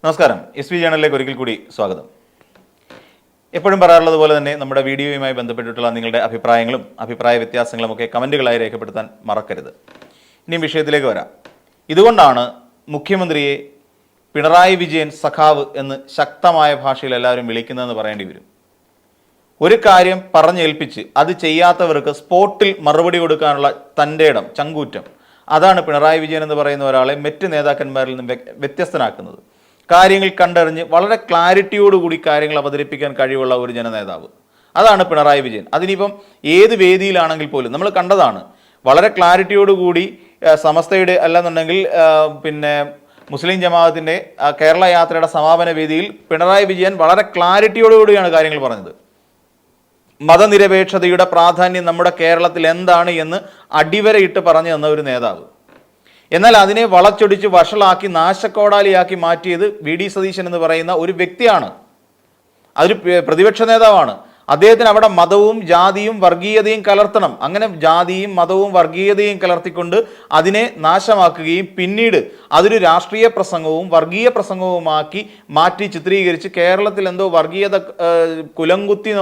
നമസ്കാരം. SV ജേണലിലേക്ക് ഒരിക്കൽ കൂടി സ്വാഗതം. എപ്പോഴും പറയാറുള്ളത് പോലെ തന്നെ നമ്മുടെ വീഡിയോയുമായി ബന്ധപ്പെട്ടിട്ടുള്ള നിങ്ങളുടെ അഭിപ്രായങ്ങളും അഭിപ്രായ വ്യത്യാസങ്ങളും ഒക്കെ കമൻറ്റുകളായി രേഖപ്പെടുത്താൻ മറക്കരുത്. ഇനിയും വിഷയത്തിലേക്ക് വരാം. ഇതുകൊണ്ടാണ് മുഖ്യമന്ത്രിയെ പിണറായി വിജയൻ സഖാവ് എന്ന് ശക്തമായ ഭാഷയിൽ എല്ലാവരും വിളിക്കുന്നതെന്ന് പറയേണ്ടി വരും. ഒരു കാര്യം പറഞ്ഞേൽപ്പിച്ച് അത് ചെയ്യാത്തവർക്ക് സ്പോട്ടിൽ മറുപടി കൊടുക്കാനുള്ള തൻ്റെ ഇടം, ചങ്കൂറ്റം, അതാണ് പിണറായി വിജയൻ എന്ന് പറയുന്ന ഒരാളെ മറ്റ് നേതാക്കന്മാരിൽ നിന്നും വ്യത്യസ്തനാക്കുന്നത്. കാര്യങ്ങൾ കണ്ടറിഞ്ഞ് വളരെ ക്ലാരിറ്റിയോടുകൂടി കാര്യങ്ങൾ അവതരിപ്പിക്കാൻ കഴിവുള്ള ഒരു ജനനേതാവ്, അതാണ് പിണറായി വിജയൻ. അതിനിപ്പം ഏത് വേദിയിലാണെങ്കിൽ പോലും നമ്മൾ കണ്ടതാണ്. വളരെ ക്ലാരിറ്റിയോടുകൂടി സമസ്തയുടെ അല്ലെന്നുണ്ടെങ്കിൽ മുസ്ലിം ജമാഅത്തിൻ്റെ കേരള യാത്രയുടെ സമാപന വേദിയിൽ പിണറായി വിജയൻ വളരെ ക്ലാരിറ്റിയോടുകൂടിയാണ് കാര്യങ്ങൾ പറഞ്ഞത്. മതനിരപേക്ഷതയുടെ പ്രാധാന്യം നമ്മുടെ കേരളത്തിൽ എന്താണ് എന്ന് അടിവരയിട്ട് പറഞ്ഞു തന്ന ഒരു നേതാവ്. എന്നാൽ അതിനെ വളച്ചൊടിച്ച് വഷളാക്കി നാശക്കോടാലിയാക്കി മാറ്റിയത് VD സതീശൻ എന്ന് പറയുന്ന ഒരു വ്യക്തിയാണ്. അതൊരു പ്രതിപക്ഷ നേതാവാണ്. അദ്ദേഹത്തിന് അവിടെ മതവും ജാതിയും വർഗീയതയും കലർത്തണം. അങ്ങനെ ജാതിയും മതവും വർഗീയതയും കലർത്തിക്കൊണ്ട് അതിനെ നാശമാക്കുകയും പിന്നീട് അതൊരു രാഷ്ട്രീയ പ്രസംഗവും വർഗീയ പ്രസംഗവുമാക്കി മാറ്റി ചിത്രീകരിച്ച് കേരളത്തിൽ എന്തോ വർഗീയത കുലംകുത്തി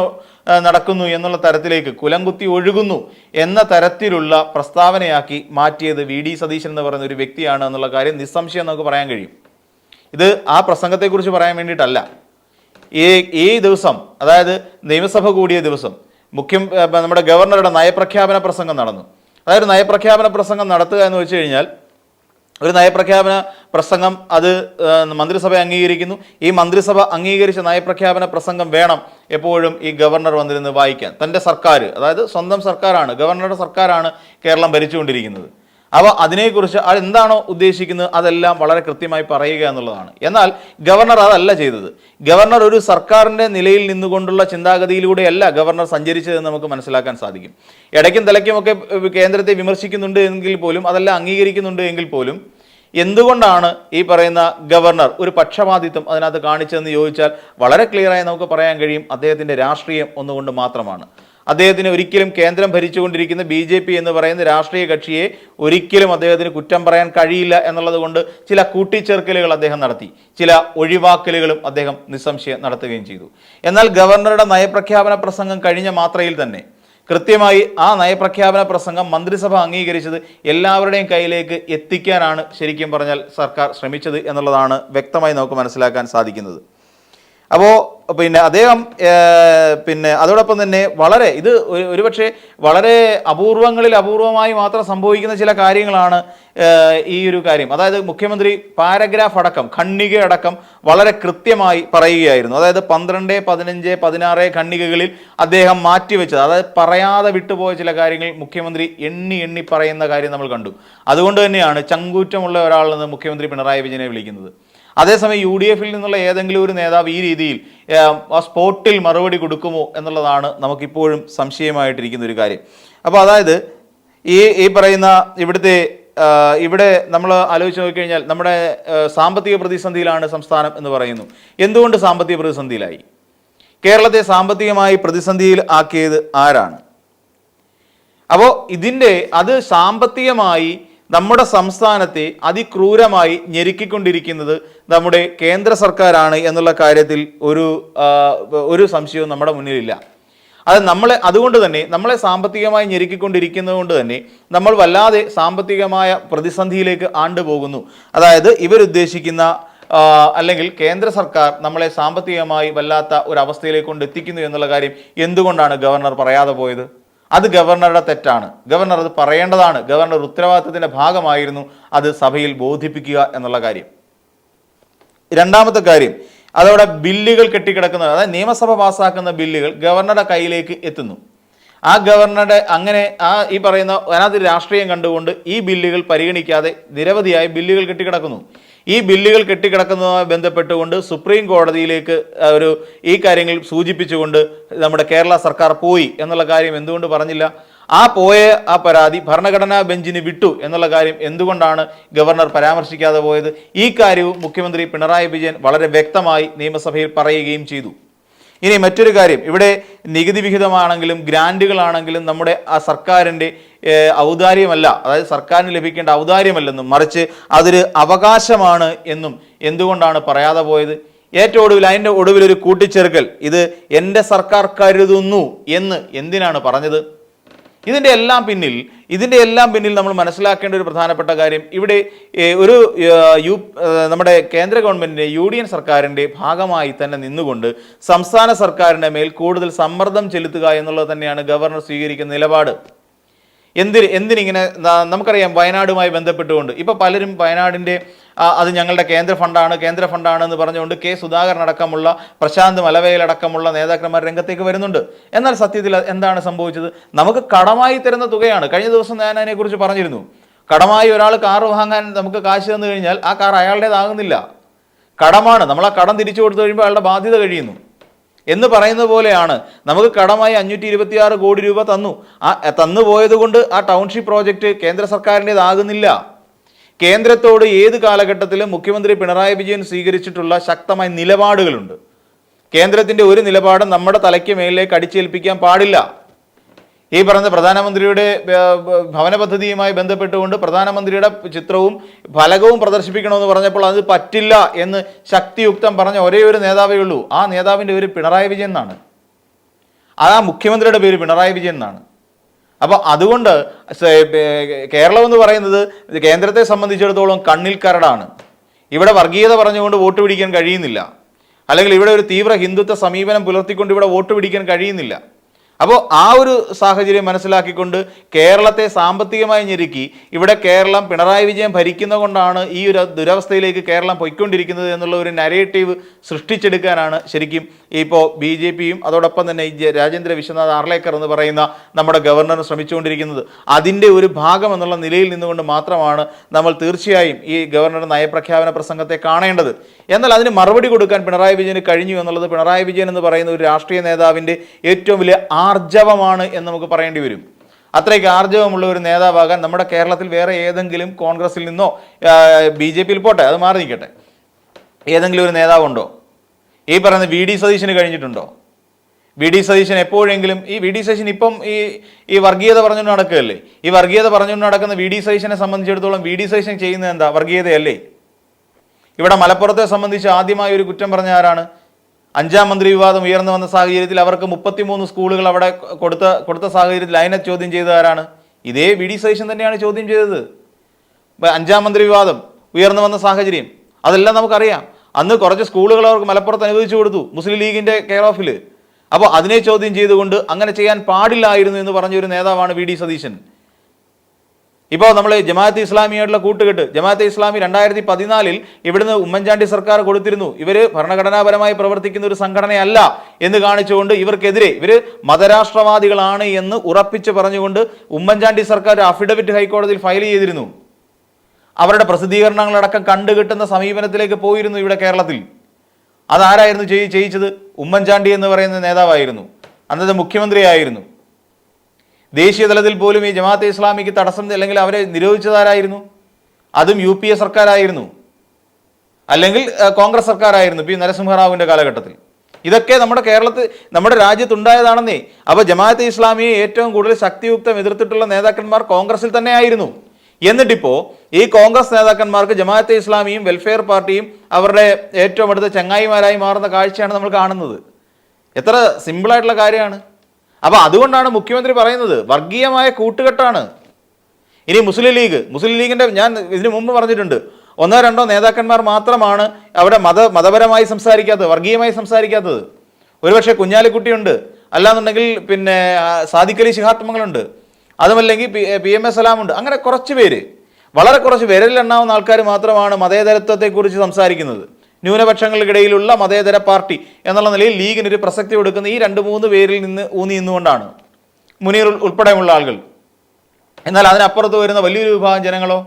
നടക്കുന്നു എന്നുള്ള തരത്തിലേക്ക്, കുലംകുത്തി ഒഴുകുന്നു എന്ന തരത്തിലുള്ള പ്രസ്താവനയാക്കി മാറ്റിയത് VD സതീശൻ എന്ന് പറയുന്ന ഒരു വ്യക്തിയാണ് എന്നുള്ള കാര്യം നിസ്സംശയം നമുക്ക് പറയാൻ കഴിയും. ഇത് ആ പ്രസംഗത്തെക്കുറിച്ച് പറയാൻ വേണ്ടിയിട്ടല്ല. ഈ ദിവസം, അതായത് നിയമസഭ കൂടിയ ദിവസം നമ്മുടെ ഗവർണറുടെ നയപ്രഖ്യാപന പ്രസംഗം നടന്നു. അതായത് നയപ്രഖ്യാപന പ്രസംഗം നടത്തുക എന്ന് വെച്ച് കഴിഞ്ഞാൽ ഒരു നയപ്രഖ്യാപന പ്രസംഗം അത് മന്ത്രിസഭ അംഗീകരിക്കുന്നു. ഈ മന്ത്രിസഭ അംഗീകരിച്ച നയപ്രഖ്യാപന പ്രസംഗം വേണം എപ്പോഴും ഈ ഗവർണർ വന്നിരുന്ന് വായിക്കാൻ. തൻ്റെ സർക്കാർ, അതായത് സ്വന്തം സർക്കാരാണ്, ഗവർണറുടെ സർക്കാരാണ് കേരളം ഭരിച്ചുകൊണ്ടിരിക്കുന്നത്. അപ്പോൾ അതിനെക്കുറിച്ച് അതെന്താണോ ഉദ്ദേശിക്കുന്നത് അതെല്ലാം വളരെ കൃത്യമായി പറയുക എന്നുള്ളതാണ്. എന്നാൽ ഗവർണർ അതല്ല ചെയ്തത്. ഗവർണർ ഒരു സർക്കാരിൻ്റെ നിലയിൽ നിന്നുകൊണ്ടുള്ള ചിന്താഗതിയിലൂടെയല്ല ഗവർണർ സഞ്ചരിച്ചതെന്ന് നമുക്ക് മനസ്സിലാക്കാൻ സാധിക്കും. ഇടയ്ക്കും തലയ്ക്കുമൊക്കെ കേന്ദ്രത്തെ വിമർശിക്കുന്നുണ്ട് എങ്കിൽ പോലും, അതെല്ലാം അംഗീകരിക്കുന്നുണ്ട് എങ്കിൽ പോലും, എന്തുകൊണ്ടാണ് ഈ പറയുന്ന ഗവർണർ ഒരു പക്ഷപാതിത്വം അതിനകത്ത് കാണിച്ചതെന്ന് ചോദിച്ചാൽ വളരെ ക്ലിയറായി നമുക്ക് പറയാൻ കഴിയും. അദ്ദേഹത്തിൻ്റെ രാഷ്ട്രീയം ഒന്നുകൊണ്ട് മാത്രമാണ്. അദ്ദേഹത്തിന് ഒരിക്കലും കേന്ദ്രം ഭരിച്ചുകൊണ്ടിരിക്കുന്ന BJP എന്ന് പറയുന്ന രാഷ്ട്രീയ കക്ഷിയെ ഒരിക്കലും അദ്ദേഹത്തിന് കുറ്റം പറയാൻ കഴിയില്ല എന്നുള്ളത് കൊണ്ട് ചില കൂട്ടിച്ചേർക്കലുകൾ അദ്ദേഹം നടത്തി, ചില ഒഴിവാക്കലുകളും അദ്ദേഹം നിസ്സംശയം നടത്തുകയും ചെയ്തു. എന്നാൽ ഗവർണറുടെ നയപ്രഖ്യാപന പ്രസംഗം കഴിഞ്ഞ മാത്രയിൽ തന്നെ കൃത്യമായി ആ നയപ്രഖ്യാപന പ്രസംഗം മന്ത്രിസഭ അംഗീകരിച്ചത് എല്ലാവരുടെയും കയ്യിലേക്ക് എത്തിക്കാനാണ് ശരിക്കും പറഞ്ഞാൽ സർക്കാർ ശ്രമിച്ചത് എന്നുള്ളതാണ് വ്യക്തമായി നമുക്ക് മനസ്സിലാക്കാൻ സാധിക്കുന്നത്. അപ്പോൾ അദ്ദേഹം അതോടൊപ്പം തന്നെ ഇത് ഒരുപക്ഷെ വളരെ അപൂർവമായി മാത്രം സംഭവിക്കുന്ന ചില കാര്യങ്ങളാണ് ഈ ഒരു കാര്യം. അതായത് മുഖ്യമന്ത്രി പാരഗ്രാഫ് അടക്കം, ഖണ്ഡിക അടക്കം വളരെ കൃത്യമായി പറയുകയായിരുന്നു. അതായത് 12, 15, 16 ഖണ്ഡികകളിൽ അദ്ദേഹം മാറ്റിവെച്ചത്, അതായത് പറയാതെ വിട്ടുപോയ ചില കാര്യങ്ങൾ മുഖ്യമന്ത്രി എണ്ണി പറയുന്ന കാര്യം നമ്മൾ കണ്ടു. അതുകൊണ്ട് തന്നെയാണ് ചങ്കൂറ്റമുള്ള ഒരാളിൽ നിന്ന് മുഖ്യമന്ത്രി പിണറായി വിജയനെ വിളിക്കുന്നത്. അതേസമയം UDF-ൽ നിന്നുള്ള ഏതെങ്കിലും ഒരു നേതാവ് ഈ രീതിയിൽ ആ സ്പോട്ടിൽ മറുപടി കൊടുക്കുമോ എന്നുള്ളതാണ് നമുക്കിപ്പോഴും സംശയമായിട്ടിരിക്കുന്ന ഒരു കാര്യം. അപ്പോൾ അതായത് ഈ പറയുന്ന ഇവിടെ നമ്മൾ ആലോചിച്ച് നോക്കിക്കഴിഞ്ഞാൽ നമ്മുടെ സാമ്പത്തിക പ്രതിസന്ധിയിലാണ് സംസ്ഥാനം എന്ന് പറയുന്നു. എന്തുകൊണ്ട് സാമ്പത്തിക പ്രതിസന്ധിയിലായി? കേരളത്തെ സാമ്പത്തികമായി പ്രതിസന്ധിയിൽ ആക്കിയത് ആരാണ്? അപ്പോൾ അത് സാമ്പത്തികമായി നമ്മുടെ സംസ്ഥാനത്തെ അതിക്രൂരമായി ഞെരുക്കിക്കൊണ്ടിരിക്കുന്നത് നമ്മുടെ കേന്ദ്ര സർക്കാരാണ് എന്നുള്ള കാര്യത്തിൽ ഒരു സംശയവും നമ്മുടെ മുന്നിലില്ല. അതുകൊണ്ട് തന്നെ നമ്മളെ സാമ്പത്തികമായി ഞെരുക്കിക്കൊണ്ടിരിക്കുന്നത് കൊണ്ട് തന്നെ നമ്മൾ വല്ലാതെ സാമ്പത്തികമായ പ്രതിസന്ധിയിലേക്ക് ആണ്ടുപോകുന്നു. അതായത് ഇവരുദ്ദേശിക്കുന്ന അല്ലെങ്കിൽ കേന്ദ്ര സർക്കാർ നമ്മളെ സാമ്പത്തികമായി വല്ലാത്ത ഒരു അവസ്ഥയിലേക്ക് കൊണ്ട് എത്തിക്കുന്നു എന്നുള്ള കാര്യം എന്തുകൊണ്ടാണ് ഗവർണർ പറയാതെ പോയത്? അത് ഗവർണറുടെ തെറ്റാണ്. ഗവർണർ അത് പറയേണ്ടതാണ്. ഗവർണർ ഉത്തരവാദിത്തത്തിൻ്റെ ഭാഗമായിരുന്നു അത് സഭയിൽ ബോധിപ്പിക്കുക എന്നുള്ള കാര്യം. രണ്ടാമത്തെ കാര്യം, അതവിടെ ബില്ലുകൾ കെട്ടിക്കിടക്കുന്നത്, അതായത് നിയമസഭ പാസ്സാക്കുന്ന ബില്ലുകൾ ഗവർണറുടെ കയ്യിലേക്ക് എത്തുന്നു. ആ ഗവർണറുടെ ഈ പറയുന്ന അതിനകത്ത് രാഷ്ട്രീയം കണ്ടുകൊണ്ട് ഈ ബില്ലുകൾ പരിഗണിക്കാതെ നിരവധിയായ ബില്ലുകൾ കെട്ടിക്കിടക്കുന്നു. ഈ ബില്ലുകൾ കെട്ടിക്കിടക്കുന്നതുമായി ബന്ധപ്പെട്ടുകൊണ്ട് സുപ്രീം കോടതിയിലേക്ക് ഈ കാര്യങ്ങൾ സൂചിപ്പിച്ചുകൊണ്ട് നമ്മുടെ കേരള സർക്കാർ പോയി എന്നുള്ള കാര്യം എന്തുകൊണ്ട് പറഞ്ഞില്ല? ആ പരാതി ഭരണഘടനാ ബെഞ്ചിന് വിട്ടു എന്നുള്ള കാര്യം എന്തുകൊണ്ടാണ് ഗവർണർ പരാമർശിക്കാതെ പോയത്? ഈ കാര്യവും മുഖ്യമന്ത്രി പിണറായി വിജയൻ വളരെ വ്യക്തമായി നിയമസഭയിൽ പറയുകയും ചെയ്തു. ഇനി മറ്റൊരു കാര്യം, ഇവിടെ നികുതി വിഹിതമാണെങ്കിലും ഗ്രാൻറ്റുകളാണെങ്കിലും നമ്മുടെ ആ സർക്കാരിൻ്റെ ഔദാര്യമല്ല, അതായത് സർക്കാരിന് ലഭിക്കേണ്ട ഔദാര്യമല്ലെന്നും മറിച്ച് അതൊരു അവകാശമാണ് എന്നും എന്തുകൊണ്ടാണ് പറയാതെ പോയത്? ഏറ്റവും ഒടുവിൽ അതിൻ്റെ ഒടുവിൽ ഒരു കൂട്ടിച്ചേർക്കൽ, ഇത് എൻ്റെ സർക്കാർ കരുതുന്നു എന്ന് എന്തിനാണ് പറഞ്ഞത്? ഇതിൻ്റെ എല്ലാം പിന്നിൽ നമ്മൾ മനസ്സിലാക്കേണ്ട ഒരു പ്രധാനപ്പെട്ട കാര്യം, ഇവിടെ ഒരു നമ്മുടെ കേന്ദ്ര ഗവൺമെൻറ്റിൻ്റെ UDN സർക്കാരിൻ്റെ ഭാഗമായി തന്നെ നിന്നുകൊണ്ട് സംസ്ഥാന സർക്കാരിൻ്റെ മേൽ കൂടുതൽ സമ്മർദ്ദം ചെലുത്തുക എന്നുള്ളത് തന്നെയാണ് ഗവർണർ സ്വീകരിക്കുന്ന നിലപാട്. എന്തിനിങ്ങനെ നമുക്കറിയാം, വയനാടുമായി ബന്ധപ്പെട്ടുകൊണ്ട് ഇപ്പോൾ പലരും വയനാടിൻ്റെ അത് ഞങ്ങളുടെ കേന്ദ്ര ഫണ്ടാണ് എന്ന് പറഞ്ഞുകൊണ്ട് കെ സുധാകരൻ അടക്കമുള്ള, പ്രശാന്ത് മലവേലടക്കമുള്ള നേതാക്കന്മാർ രംഗത്തേക്ക് വരുന്നുണ്ട്. എന്നാൽ സത്യത്തിൽ എന്താണ് സംഭവിച്ചത്? നമുക്ക് കടമായി തരുന്ന തുകയാണ്. കഴിഞ്ഞ ദിവസം ഞാൻ അതിനെക്കുറിച്ച് പറഞ്ഞിരുന്നു. കടമായി ഒരാൾ കാർ വാങ്ങാൻ നമുക്ക് കാശ് തന്നു കഴിഞ്ഞാൽ ആ കാർ അയാളുടേതാകുന്നില്ല, കടമാണ്. നമ്മൾ ആ കടം തിരിച്ചു കൊടുത്തു കഴിയുമ്പോൾ അയാളുടെ ബാധ്യത കഴിയുന്നു എന്ന് പറയുന്നത് പോലെയാണ്. നമുക്ക് കടമായി 526 കോടി രൂപ തന്നുപോയത് കൊണ്ട് ആ ടൗൺഷിപ്പ് പ്രോജക്റ്റ് കേന്ദ്ര സർക്കാരിൻ്റെതാകുന്നില്ല. കേന്ദ്രത്തോട് ഏത് കാലഘട്ടത്തിലും മുഖ്യമന്ത്രി പിണറായി വിജയൻ സ്വീകരിച്ചിട്ടുള്ള ശക്തമായ നിലപാടുകളുണ്ട്. കേന്ദ്രത്തിൻ്റെ ഒരു നിലപാടും നമ്മുടെ തലയ്ക്ക് മേലിലേക്ക് അടിച്ചേൽപ്പിക്കാൻ പാടില്ല. ഈ പറഞ്ഞ പ്രധാനമന്ത്രിയുടെ ഭവന പദ്ധതിയുമായി ബന്ധപ്പെട്ടുകൊണ്ട് പ്രധാനമന്ത്രിയുടെ ചിത്രവും ഫലകവും പ്രദർശിപ്പിക്കണമെന്ന് പറഞ്ഞപ്പോൾ അത് പറ്റില്ല എന്ന് ശക്തിയുക്തം പറഞ്ഞ ഒരേ ഒരു നേതാവേ ഉള്ളൂ. ആ നേതാവിൻ്റെ പേര് പിണറായി വിജയൻ എന്നാണ്. ആ മുഖ്യമന്ത്രിയുടെ പേര് പിണറായി വിജയൻ എന്നാണ്. അപ്പോൾ അതുകൊണ്ട് കേരളം എന്ന് പറയുന്നത് കേന്ദ്രത്തെ സംബന്ധിച്ചിടത്തോളം കണ്ണിൽ കരടാണ്. ഇവിടെ വർഗീയത പറഞ്ഞുകൊണ്ട് വോട്ട് പിടിക്കാൻ കഴിയുന്നില്ല, അല്ലെങ്കിൽ ഇവിടെ ഒരു തീവ്ര ഹിന്ദുത്വ സമീപനം പുലർത്തിക്കൊണ്ട് ഇവിടെ വോട്ട് പിടിക്കാൻ കഴിയുന്നില്ല. അപ്പോൾ ആ ഒരു സാഹചര്യം മനസ്സിലാക്കിക്കൊണ്ട് കേരളത്തെ സാമ്പത്തികമായി ഞെരുക്കി ഇവിടെ കേരളം പിണറായി വിജയൻ ഭരിക്കുന്ന കൊണ്ടാണ് ഈ ഒരു ദുരവസ്ഥയിലേക്ക് കേരളം പൊയ്ക്കൊണ്ടിരിക്കുന്നത് എന്നുള്ള ഒരു നരേറ്റീവ് സൃഷ്ടിച്ചെടുക്കാനാണ് ശരിക്കും ഇപ്പോൾ BJPയും അതോടൊപ്പം തന്നെ രാജേന്ദ്ര വിശ്വനാഥ് ആർലേക്കർ എന്ന് പറയുന്ന നമ്മുടെ ഗവർണർ ശ്രമിച്ചുകൊണ്ടിരിക്കുന്നത്. അതിൻ്റെ ഒരു ഭാഗം എന്നുള്ള നിലയിൽ നിന്നുകൊണ്ട് മാത്രമാണ് നമ്മൾ തീർച്ചയായും ഈ ഗവർണറുടെ നയപ്രഖ്യാപന പ്രസംഗത്തെ കാണേണ്ടത്. എന്നാൽ അതിന് മറുപടി കൊടുക്കാൻ പിണറായി വിജയന് കഴിഞ്ഞു എന്നുള്ളത് പിണറായി വിജയൻ എന്ന് പറയുന്ന ഒരു രാഷ്ട്രീയ നേതാവിൻ്റെ ഏറ്റവും വലിയ ആർജവമാണ് എന്ന് നമുക്ക് പറയേണ്ടി വരും. അത്രയ്ക്ക് ആർജവമുള്ള ഒരു നേതാവാകാൻ നമ്മുടെ കേരളത്തിൽ വേറെ ഏതെങ്കിലും കോൺഗ്രസിൽ നിന്നോ BJPയിൽ പോട്ടെ, അത് മാറി നിൽക്കട്ടെ, ഏതെങ്കിലും ഒരു നേതാവുണ്ടോ? ഈ പറയുന്ന VD സതീശന് കഴിഞ്ഞിട്ടുണ്ടോ? VD സതീശൻ എപ്പോഴെങ്കിലും VD സതീശൻ ഇപ്പം ഈ വർഗീയത പറഞ്ഞുകൊണ്ട് നടക്കുകയല്ലേ? ഈ വർഗീയത പറഞ്ഞുകൊണ്ട് നടക്കുന്ന VD സതീശനെ സംബന്ധിച്ചിടത്തോളം VD സതീശൻ ചെയ്യുന്നത് എന്താ? വർഗീയതയല്ലേ? ഇവിടെ മലപ്പുറത്തെ സംബന്ധിച്ച് ആദ്യമായി ഒരു കുറ്റം പറഞ്ഞ ആരാണ്? 5ാം മന്ത്രി വിവാദം ഉയർന്നു വന്ന സാഹചര്യത്തിൽ അവർക്ക് 33 സ്കൂളുകൾ അവിടെ കൊടുത്ത സാഹചര്യത്തിൽ അതിനെ ചോദ്യം ചെയ്ത ആരാണ്? ഇതേ VD സതീശൻ തന്നെയാണ് ചോദ്യം ചെയ്തത്. 5ാം മന്ത്രി വിവാദം ഉയർന്നു വന്ന സാഹചര്യം അതെല്ലാം നമുക്കറിയാം. അന്ന് കുറച്ച് സ്കൂളുകൾ അവർക്ക് മലപ്പുറത്ത് അനുവദിച്ചു കൊടുത്തു മുസ്ലിം ലീഗിൻ്റെ കെയർ ഓഫിൽ. അപ്പോൾ അതിനെ ചോദ്യം ചെയ്തുകൊണ്ട് അങ്ങനെ ചെയ്യാൻ പാടില്ലായിരുന്നു എന്ന് പറഞ്ഞൊരു നേതാവാണ് VD സതീശൻ. ഇപ്പോൾ നമ്മൾ ജമാഅത്തെ ഇസ്ലാമിയായിട്ടുള്ള കൂട്ടുകെട്ട്, ജമാഅത്തെ ഇസ്ലാമി 2014 ഇവിടുന്ന് ഉമ്മൻചാണ്ടി സർക്കാർ കൊടുത്തിരുന്നു. ഇവർ ഭരണഘടനാപരമായി പ്രവർത്തിക്കുന്ന ഒരു സംഘടനയല്ല എന്ന് കാണിച്ചുകൊണ്ട് ഇവർക്കെതിരെ ഇവർ മതരാഷ്ട്രവാദികളാണ് എന്ന് ഉറപ്പിച്ച് പറഞ്ഞുകൊണ്ട് ഉമ്മൻചാണ്ടി സർക്കാർ അഫിഡവിറ്റ് ഹൈക്കോടതിയിൽ ഫയൽ ചെയ്തിരുന്നു. അവരുടെ പ്രസിദ്ധീകരണങ്ങളടക്കം കണ്ടുകിട്ടുന്ന സമീപനത്തിലേക്ക് പോയിരുന്നു ഇവിടെ കേരളത്തിൽ. അതാരായിരുന്നു ചെയ്യിച്ചത്? ഉമ്മൻചാണ്ടി എന്ന് പറയുന്ന നേതാവായിരുന്നു, അന്നത്തെ മുഖ്യമന്ത്രിയായിരുന്നു. ദേശീയ തലത്തിൽ പോലും ഈ ജമാഅത്തെ ഇസ്ലാമിക്ക് തടസ്സം അല്ലെങ്കിൽ അവരെ നിരോധിച്ചതാരായിരുന്നു? അതും UPA സർക്കാരായിരുന്നു, അല്ലെങ്കിൽ കോൺഗ്രസ് സർക്കാരായിരുന്നു P നരസിംഹറാവുവിൻ്റെ കാലഘട്ടത്തിൽ. ഇതൊക്കെ നമ്മുടെ കേരളത്തിൽ നമ്മുടെ രാജ്യത്തുണ്ടായതാണെന്നേ. അപ്പോൾ ജമാഅത്തെ ഇസ്ലാമിയെ ഏറ്റവും കൂടുതൽ ശക്തിയുക്തം എതിർത്തിട്ടുള്ള നേതാക്കന്മാർ കോൺഗ്രസിൽ തന്നെ ആയിരുന്നു. എന്നിട്ടിപ്പോൾ ഈ കോൺഗ്രസ് നേതാക്കന്മാർക്ക് ജമാഅത്തെ ഇസ്ലാമിയും വെൽഫെയർ പാർട്ടിയും അവരുടെ ഏറ്റവും അടുത്ത ചങ്ങായിമാരായി മാറുന്ന കാഴ്ചയാണ് നമ്മൾ കാണുന്നത്. എത്ര സിമ്പിളായിട്ടുള്ള കാര്യമാണ്. അപ്പോൾ അതുകൊണ്ടാണ് മുഖ്യമന്ത്രി പറയുന്നത് വർഗീയമായ കൂട്ടുകെട്ടാണ്. ഇനി മുസ്ലിം ലീഗിൻ്റെ ഞാൻ ഇതിനു മുമ്പ് പറഞ്ഞിട്ടുണ്ട്, 1-2 നേതാക്കന്മാർ മാത്രമാണ് അവിടെ മതപരമായി സംസാരിക്കാത്തത്, വർഗീയമായി സംസാരിക്കാത്തത്. ഒരുപക്ഷെ കുഞ്ഞാലിക്കുട്ടിയുണ്ട്, അല്ലാന്നുണ്ടെങ്കിൽ പിന്നെ സാദിഖ് അലി ശിഹാബ് തങ്ങളുണ്ട്, അതുമല്ലെങ്കിൽ PMS സലാമുണ്ട്. അങ്ങനെ കുറച്ച് പേര്, വളരെ കുറച്ച് വിരലിലെണ്ണാവുന്ന ആൾക്കാർ മാത്രമാണ് മതേതരത്വത്തെക്കുറിച്ച് സംസാരിക്കുന്നത്. ന്യൂനപക്ഷങ്ങൾക്കിടയിലുള്ള മതേതര പാർട്ടി എന്നുള്ള നിലയിൽ ലീഗിനൊരു പ്രസക്തി കൊടുക്കുന്ന ഈ 2-3 പേരിൽ നിന്ന് നിന്നുകൊണ്ടാണ് മുനീർ ഉൾപ്പെടെയുള്ള ആളുകൾ. എന്നാൽ അതിനപ്പുറത്ത് വരുന്ന വലിയൊരു വിഭാഗം ജനങ്ങളോ,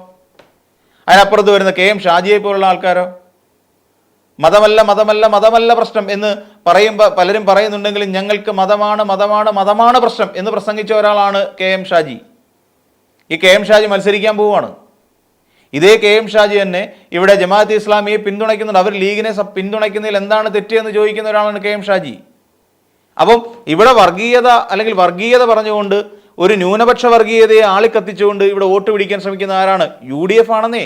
അതിനപ്പുറത്ത് വരുന്ന KM ഷാജിയെ പോലുള്ള ആൾക്കാരോ മതമല്ല പ്രശ്നം എന്ന് പറയുമ്പോൾ പലരും പറയുന്നുണ്ടെങ്കിലും ഞങ്ങൾക്ക് മതമാണ് പ്രശ്നം എന്ന് പ്രസംഗിച്ച ഒരാളാണ് KM ഷാജി. ഈ KM ഷാജി മത്സരിക്കാൻ പോവുകയാണ്. ഇതേ KM ഷാജി തന്നെ ഇവിടെ ജമാഅത്തെ ഇസ്ലാമിയെ പിന്തുണയ്ക്കുന്നുണ്ട്. അവർ ലീഗിനെ പിന്തുണയ്ക്കുന്നതിൽ എന്താണ് തെറ്റെന്ന് ചോദിക്കുന്ന ഒരാളാണ് KM ഷാജി. അപ്പം ഇവിടെ വർഗീയത പറഞ്ഞുകൊണ്ട് ഒരു ന്യൂനപക്ഷ വർഗീയതയെ ആളിക്കത്തിച്ചുകൊണ്ട് ഇവിടെ വോട്ട് പിടിക്കാൻ ശ്രമിക്കുന്ന ആരാണ്? UDF ആണെന്നേ.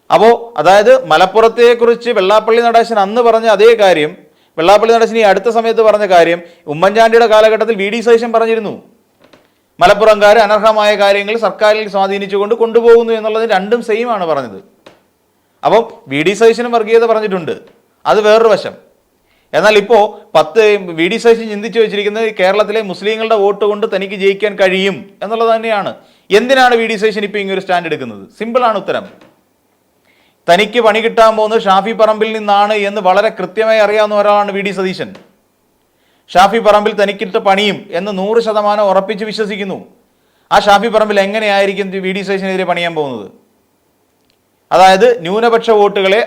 അപ്പോൾ അതായത് മലപ്പുറത്തെക്കുറിച്ച് വെള്ളാപ്പള്ളി നടേശൻ അന്ന് പറഞ്ഞ അതേ കാര്യം വെള്ളാപ്പള്ളി നടേശൻ ഈ അടുത്ത സമയത്ത് പറഞ്ഞ കാര്യം ഉമ്മൻചാണ്ടിയുടെ കാലഘട്ടത്തിൽ VD സതീശൻ പറഞ്ഞിരുന്നു. മലപ്പുറംകാർ അനർഹമായ കാര്യങ്ങൾ സർക്കാരിൽ സ്വാധീനിച്ചുകൊണ്ട് കൊണ്ടുപോകുന്നു എന്നുള്ളത് രണ്ടും സെയിം ആണ് പറഞ്ഞത്. അപ്പം VD സതീശനും വർഗീയത പറഞ്ഞിട്ടുണ്ട്, അത് വേറൊരു വശം. എന്നാൽ ഇപ്പോൾ VD സതീശൻ ചിന്തിച്ചു വെച്ചിരിക്കുന്നത് കേരളത്തിലെ മുസ്ലിങ്ങളുടെ വോട്ട് കൊണ്ട് തനിക്ക് ജയിക്കാൻ കഴിയും എന്നുള്ളത് തന്നെയാണ്. എന്തിനാണ് VD സതീശൻ ഇപ്പോൾ ഇങ്ങനൊരു സ്റ്റാൻഡ് എടുക്കുന്നത്? സിമ്പിളാണ് ഉത്തരം. തനിക്ക് പണി കിട്ടാൻ പോകുന്നത് ഷാഫി പറമ്പിൽ നിന്നാണ് എന്ന് വളരെ കൃത്യമായി അറിയാവുന്ന ഒരാളാണ് VD സതീശൻ. ഷാഫി പറമ്പിൽ തനിക്കിട്ട് പണിയും എന്ന് 100% ഉറപ്പിച്ച് വിശ്വസിക്കുന്നു. ആ ഷാഫി പറമ്പിൽ എങ്ങനെയായിരിക്കും VD സതീശനെതിരെ പണിയാൻ പോകുന്നത്? അതായത് ന്യൂനപക്ഷ വോട്ടുകളെ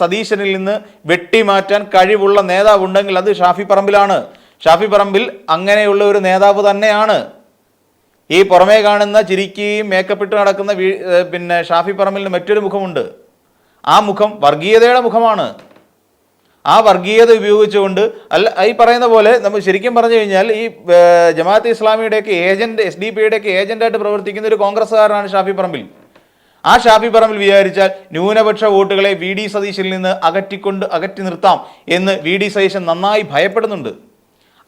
സതീശനിൽ നിന്ന് വെട്ടിമാറ്റാൻ കഴിവുള്ള നേതാവുണ്ടെങ്കിൽ അത് ഷാഫി പറമ്പിലാണ്. ഷാഫി പറമ്പിൽ അങ്ങനെയുള്ള ഒരു നേതാവ് തന്നെയാണ്. ഈ പുറമേ കാണുന്ന ചിരിക്കുകയും മേക്കപ്പിട്ട് നടക്കുന്ന ഷാഫി പറമ്പിലിന് മറ്റൊരു മുഖമുണ്ട്. ആ മുഖം വർഗീയതയുടെ മുഖമാണ്. ആ വർഗീയത ഉപയോഗിച്ചുകൊണ്ട് ഈ പറയുന്ന പോലെ നമ്മൾ ശരിക്കും പറഞ്ഞു കഴിഞ്ഞാൽ ഈ ജമാഅത്തെ ഇസ്ലാമിയുടെയൊക്കെ ഏജന്റ്, SDP ഏജന്റായിട്ട് പ്രവർത്തിക്കുന്ന ഒരു കോൺഗ്രസ്സുകാരനാണ് ഷാഫി പറമ്പിൽ. ആ ഷാഫി പറമ്പിൽ വിചാരിച്ചാൽ ന്യൂനപക്ഷ വോട്ടുകളെ VD സതീശനിൽ നിന്ന് അകറ്റി നിർത്താം എന്ന് VD സതീശൻ നന്നായി ഭയപ്പെടുന്നുണ്ട്.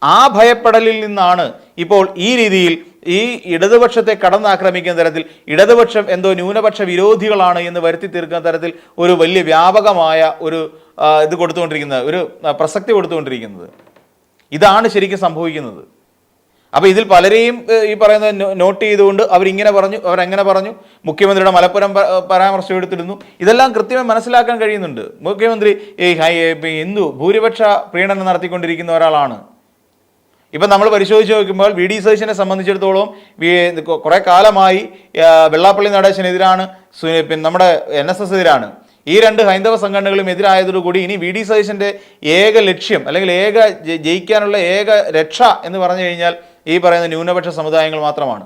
ആ ഭയപ്പെടലിൽ നിന്നാണ് ഇപ്പോൾ ഈ രീതിയിൽ ഈ ഇടതുപക്ഷത്തെ കടന്നാക്രമിക്കുന്ന തരത്തിൽ ഇടതുപക്ഷം എന്തോ ന്യൂനപക്ഷ വിരോധികളാണ് എന്ന് വരുത്തി തീർക്കുന്ന തരത്തിൽ ഒരു വലിയ വ്യാപകമായ ഒരു ഇത് കൊടുത്തുകൊണ്ടിരിക്കുന്നത്, ഒരു പ്രസക്തി കൊടുത്തുകൊണ്ടിരിക്കുന്നത്. ഇതാണ് ശരിക്കും സംഭവിക്കുന്നത്. അപ്പോൾ ഇതിൽ പലരെയും ഈ പറയുന്നത് നോട്ട് ചെയ്തുകൊണ്ട് അവരെങ്ങനെ പറഞ്ഞു, മുഖ്യമന്ത്രിയുടെ മലപ്പുറം പരാമർശം എടുത്തിരുന്നു. ഇതെല്ലാം കൃത്യമായി മനസ്സിലാക്കാൻ കഴിയുന്നുണ്ട്. മുഖ്യമന്ത്രി ഹിന്ദു ഭൂരിപക്ഷ പ്രീണനം നടത്തിക്കൊണ്ടിരിക്കുന്ന ഒരാളാണ്. ഇപ്പം നമ്മൾ പരിശോധിച്ച് നോക്കുമ്പോൾ VD സതീശനെ സംബന്ധിച്ചിടത്തോളം കുറേ കാലമായി വെള്ളാപ്പള്ളി നടേശനെതിരാണ്, നമ്മുടെ NSS എതിരാണ്. ഈ രണ്ട് ഹൈന്ദവ സംഘടനകളും എതിരായതോടുകൂടി ഇനി VD സതീശൻ്റെ ഏക ലക്ഷ്യം അല്ലെങ്കിൽ ജയിക്കാനുള്ള ഏക രക്ഷ എന്ന് പറഞ്ഞു കഴിഞ്ഞാൽ ഈ പറയുന്ന ന്യൂനപക്ഷ സമുദായങ്ങൾ മാത്രമാണ്.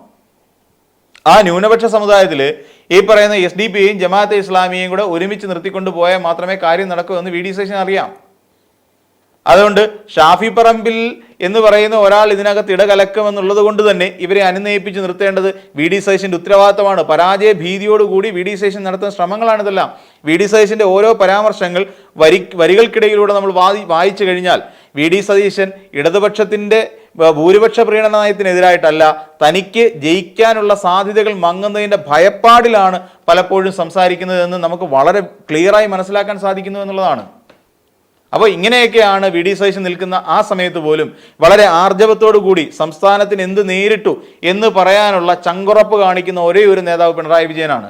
ആ ന്യൂനപക്ഷ സമുദായത്തിൽ ഈ പറയുന്ന SDP-യും ജമാഅത്തെ ഇസ്ലാമിയെയും കൂടെ ഒരുമിച്ച് നിർത്തിക്കൊണ്ട് പോയാൽ മാത്രമേ കാര്യം നടക്കൂ എന്ന് VD സതീശൻ അറിയാം. അതുകൊണ്ട് ഷാഫി പറമ്പിൽ എന്ന് പറയുന്ന ഒരാൾ ഇതിനകത്ത് ഇടകലക്കുമെന്നുള്ളത് കൊണ്ട് തന്നെ ഇവരെ അനുനയിപ്പിച്ച് നിർത്തേണ്ടത് VD സതീശൻ്റെ ഉത്തരവാദിത്തമാണ്. പരാജയ ഭീതിയോടുകൂടി VD സതീശൻ നടത്തുന്ന ശ്രമങ്ങളാണിതെല്ലാം. VD സതീശൻ്റെ ഓരോ പരാമർശങ്ങൾ വരികൾക്കിടയിലൂടെ നമ്മൾ വായിച്ചു കഴിഞ്ഞാൽ VD സതീശൻ ഇടതുപക്ഷത്തിൻ്റെ ഭൂരിപക്ഷ പ്രീണന നയത്തിനെതിരായിട്ടല്ല, തനിക്ക് ജയിക്കാനുള്ള സാധ്യതകൾ മങ്ങുന്നതിൻ്റെ ഭയപ്പാടിലാണ് പലപ്പോഴും സംസാരിക്കുന്നതെന്ന് നമുക്ക് വളരെ ക്ലിയറായി മനസ്സിലാക്കാൻ സാധിക്കുന്നു എന്നുള്ളതാണ്. അപ്പോൾ ഇങ്ങനെയൊക്കെയാണ് VD സതീശൻ നിൽക്കുന്ന ആ സമയത്ത് പോലും വളരെ ആർജവത്തോടു കൂടി സംസ്ഥാനത്തിന് എന്ത് നേരിട്ടു എന്ന് പറയാനുള്ള ചങ്കുറപ്പ് കാണിക്കുന്ന ഒരേ ഒരു നേതാവ് പിണറായി വിജയനാണ്.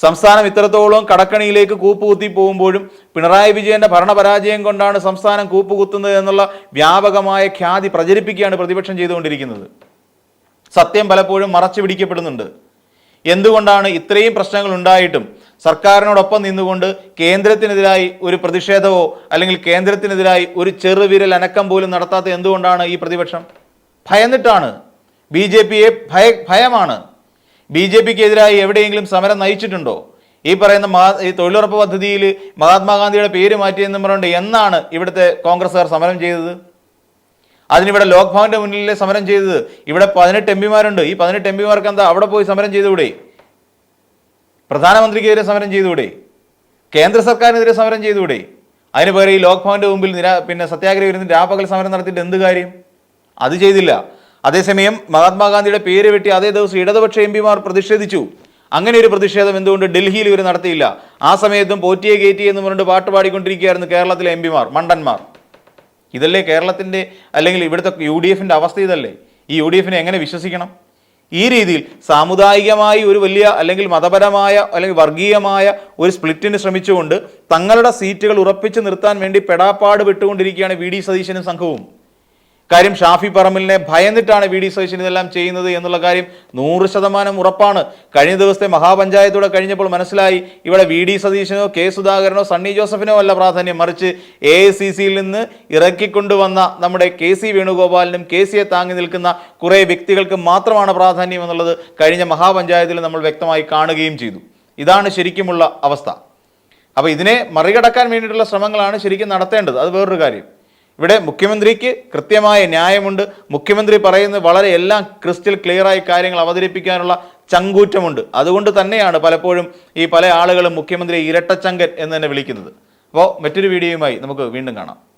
സംസ്ഥാനം ഇത്രത്തോളം കടക്കണിയിലേക്ക് കൂപ്പുകുത്തി പോകുമ്പോഴും പിണറായി വിജയന്റെ ഭരണപരാജയം കൊണ്ടാണ് സംസ്ഥാനം കൂപ്പുകുത്തുന്നത് എന്നുള്ള വ്യാപകമായ ഖ്യാതി പ്രചരിപ്പിക്കുകയാണ് പ്രതിപക്ഷം ചെയ്തുകൊണ്ടിരിക്കുന്നത്. സത്യം പലപ്പോഴും മറച്ചു പിടിക്കപ്പെടുന്നുണ്ട്. എന്തുകൊണ്ടാണ് ഇത്രയും പ്രശ്നങ്ങൾ ഉണ്ടായിട്ടും സർക്കാരിനോടൊപ്പം നിന്നുകൊണ്ട് കേന്ദ്രത്തിനെതിരായി ഒരു പ്രതിഷേധമോ അല്ലെങ്കിൽ കേന്ദ്രത്തിനെതിരായി ഒരു ചെറുവിരൽ അനക്കം പോലും നടത്താത്ത എന്തുകൊണ്ടാണ് ഈ പ്രതിപക്ഷം? ഭയന്നിട്ടാണ്. BJP-യെ ഭയമാണ്. BJP-ക്ക് എതിരായി എവിടെയെങ്കിലും സമരം നയിച്ചിട്ടുണ്ടോ? ഈ പറയുന്ന ഈ തൊഴിലുറപ്പ് പദ്ധതിയിൽ മഹാത്മാഗാന്ധിയുടെ പേര് മാറ്റിയെന്ന് പറഞ്ഞുകൊണ്ട് എന്നാണ് ഇവിടുത്തെ കോൺഗ്രസ്സുകാർ സമരം ചെയ്തത്? അതിനിവിടെ ലോക് ഭവന്റെ മുന്നിലെ സമരം ചെയ്തത്. ഇവിടെ 18 MP-മാരുണ്ട്. ഈ 18 MP-മാർക്ക് എന്താ അവിടെ പോയി സമരം ചെയ്തുകൂടെ? പ്രധാനമന്ത്രിക്കെതിരെ സമരം ചെയ്തുകൂടെ? കേന്ദ്ര സർക്കാരിനെതിരെ സമരം ചെയ്തുകൂടെ? അതിന് പകരം ഈ ലോക് ഭവന്റെ മുമ്പിൽ സത്യാഗ്രഹം ഇരുന്ന് രാപ്പകൽ സമരം നടത്തിയിട്ട് എന്ത് കാര്യം? അത് ചെയ്തില്ല. അതേസമയം മഹാത്മാഗാന്ധിയുടെ പേര് വെട്ടി അതേ ദിവസം ഇടതുപക്ഷ MP-മാർ പ്രതിഷേധിച്ചു. അങ്ങനെ ഒരു പ്രതിഷേധം എന്തുകൊണ്ട് ഡൽഹിയിൽ ഇവർ നടത്തിയില്ല? ആ സമയത്തും പോറ്റിയെ കയറ്റി എന്ന് പറഞ്ഞിട്ട് പാട്ട് പാടിക്കൊണ്ടിരിക്കുകയായിരുന്നു കേരളത്തിലെ MP-മാർ, മണ്ടന്മാർ. ഇതല്ലേ കേരളത്തിൻ്റെ അല്ലെങ്കിൽ ഇവിടുത്തെ UDF-ന്റെ അവസ്ഥ? ഇതല്ലേ? ഈ UDF-നെ എങ്ങനെ വിശ്വസിക്കണം? ഈ രീതിയിൽ സാമുദായികമായി ഒരു വലിയ അല്ലെങ്കിൽ മതപരമായ അല്ലെങ്കിൽ വർഗീയമായ ഒരു സ്പ്ലിറ്റിന് ശ്രമിച്ചുകൊണ്ട് തങ്ങളുടെ സീറ്റുകൾ ഉറപ്പിച്ചു നിർത്താൻ വേണ്ടി പെടാപ്പാട് വിട്ടുകൊണ്ടിരിക്കുകയാണ് VD സതീശനും സംഘവും. കാര്യം ഷാഫി പറമ്പിലിനെ ഭയന്നിട്ടാണ് VD സതീശൻ ഇതെല്ലാം ചെയ്യുന്നത് എന്നുള്ള കാര്യം 100% ഉറപ്പാണ്. കഴിഞ്ഞ ദിവസത്തെ മഹാപഞ്ചായത്തൂടെ കഴിഞ്ഞപ്പോൾ മനസ്സിലായി ഇവിടെ VD സതീശനോ K സുധാകരനോ സണ്ണി ജോസഫിനോ അല്ല പ്രാധാന്യം, മറിച്ച് AICC-യിൽ നിന്ന് ഇറക്കിക്കൊണ്ടുവന്ന നമ്മുടെ KC വേണുഗോപാലിനും KC-യെ താങ്ങി നിൽക്കുന്ന കുറേ വ്യക്തികൾക്ക് മാത്രമാണ് പ്രാധാന്യം എന്നുള്ളത് കഴിഞ്ഞ മഹാപഞ്ചായത്തിൽ നമ്മൾ വ്യക്തമായി കാണുകയും ചെയ്തു. ഇതാണ് ശരിക്കുമുള്ള അവസ്ഥ. അപ്പോൾ ഇതിനെ മറികടക്കാൻ വേണ്ടിയിട്ടുള്ള ശ്രമങ്ങളാണ് ശരിക്കും നടത്തേണ്ടത്. അത് വേറൊരു കാര്യം. ഇവിടെ മുഖ്യമന്ത്രിക്ക് കൃത്യമായ ന്യായമുണ്ട്. മുഖ്യമന്ത്രി പറയുന്നത് വളരെ എല്ലാം ക്രിസ്റ്റൽ ക്ലിയറായി കാര്യങ്ങൾ അവതരിപ്പിക്കാനുള്ള ചങ്കൂറ്റമുണ്ട്. അതുകൊണ്ട് തന്നെയാണ് പലപ്പോഴും ഈ പല ആളുകളും മുഖ്യമന്ത്രിയെ ഇരട്ടച്ചങ്കൻ എന്ന് തന്നെ വിളിക്കുന്നത്. അപ്പോൾ മറ്റൊരു വീഡിയോയുമായി നമുക്ക് വീണ്ടും കാണാം.